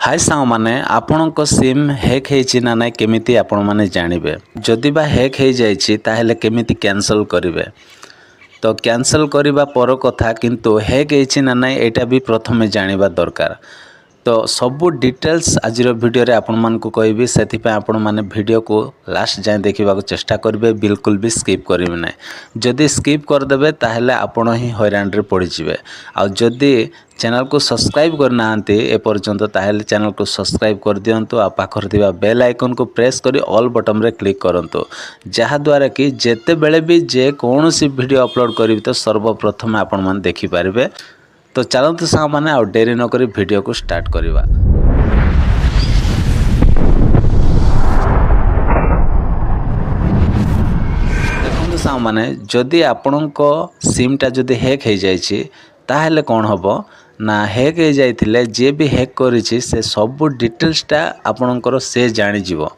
हाय सांग माने आपणक SIM hack होईछि ना नाइ केमिति आपण माने जानिबे जदि बा हैक हो जाइछि ताहेले केमिति कैंसल करिवे। तो कैंसल करिबा पर कथा किंतु हैक होईछि ना नाइ एटा भी प्रथमे जानिबा दरकार। तो सबू डिटेल्स आज वीडियो रे आपण मान को कहबी सेति पे आपण माने वीडियो को लास्ट जाए देखा चेष्टा करेंगे बिल्कुल भी स्किप करेंगे ना। जदि स्किप करदे ताहले आपण ही हैरान रे पड़ जाए। आउ जदि चैनल को सब्सक्राइब करना एपर्यंत ताहले चैनल को सब्सक्राइब कर दिंतु आ पाखर थिबा बेल आइकन को प्रेस करी ऑल बटन रे क्लिक करंतु जहा द्वारा कि जेते बेले भी जे कौनसी वीडियो अपलोड करी तो सर्वप्रथम आपण मान देखि पारिबे। तो चलते सांग माने आ डेरी न करी वीडियो को स्टार्ट करवा। देखो सांग माने जदि आपणक सिमटा जदि हैक हो जाइछि ताहले कौन हबो ना हैक हो जाइथिले जे भी हैक करिछि से सब डिटेल्सटा आपणकर से जानि जिवो।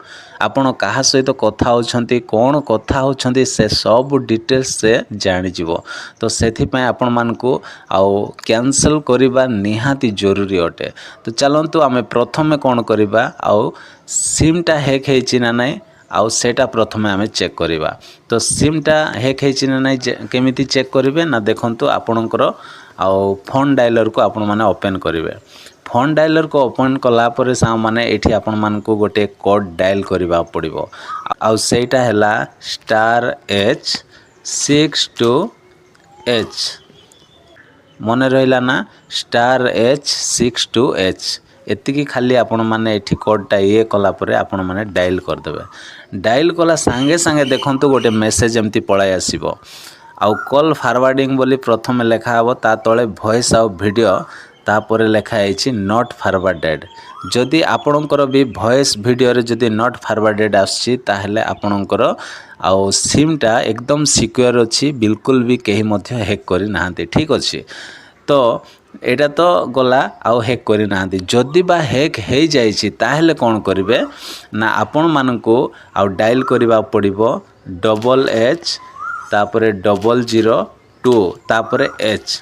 आपण कहा सहित कथा होछंती कौन कथा होछंती से सब डिटेल्स से जानि जिवो। तो सेथि पय आपण मानकू आउ कैंसल करिबा निहाती जरूरी अटे। तो चलंतु आमे प्रथमे कौन करिबा आउ सिमटा हैक हेछि ना नाइ आउ सेटा प्रथमे आमे चेक करिबा। तो सिमटा हैक हेछि ना नाइ केमिति चेक करिवे ना देखंतु आपणकर आउ फोन डायलर को आपण माने ओपन करिवे। फोन डायलर को ओपन कला पर सांग माने एठी आपण मान को गोटे कोड डायल करबा पड़िबो। आउ सेटा हैला *H62H मन रहिला ना *H62H एतिकी खाली आपण माने एठी कोडटा ये कला पर आपण माने डायल कर देबे। डायल कला संगे संगे देखंतु गोटे मेसेज एमती पळाय आसीबो। आउ कॉल फॉरवर्डिंग बोली प्रथम लेखा हबो ता तळे वॉइस आउ वीडियो तापर लेखा है नॉट फॉरवर्डेड। जदि आपणकर भी वॉइस वीडियो रे जदि नॉट फॉरवर्डेड आछि ताहले आपणकर आउ सिमटा एकदम सिक्योर अछि बिल्कुल भी केही मध्य हैक करि नाहंती। ठीक अछि तो एटा तो गला आउ हैक करि नाहंती। जदि बा हैक हे जाइछि ताहले कोन करिवे ना आपण मानकू आउ डायल करिबा पड़िबो H तापरे 002 तापरे H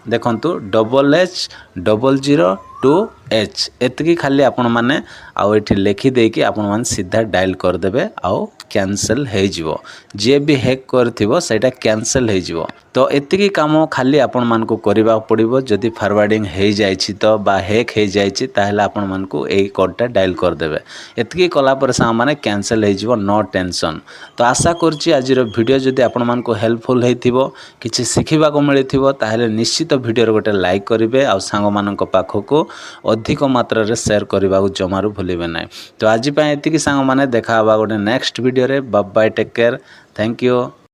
देखंतु H002H एतकी खाली आपण माने आउ एठी लिखि दे कि आपण माने सीधा डायल कर देबे आउ कैंसिल हे जिवो। जे भी हैक करथिबो सेटा कैंसिल हे जिवो। तो एतकी काम खाली आपण मान को करबा पड़िबो। जदि फॉरवर्डिंग हे जाइछि तो बा हैक हे जाइछि ताहले आपण मान को एई कोडटा डायल कर देबे। एतकी कला पर सा माने कैंसिल हे जिवो नो टेंशन। तो आशा करछि आज रो वीडियो जदि आपण मान को हेल्पफुल हेथिबो किछि सिखिबा को मिलिथिबो ताहले निश्चित वीडियो रो गोटे लाइक करिवे आ सांग मानक पाखको अधिक मात्रा रे शेयर करबा को जमारू भूलिबे नै। तो आज पय एतिकी सांग माने देखा हबा गोटे नेक्स्ट वीडियो रे। Bye bye take care thank you.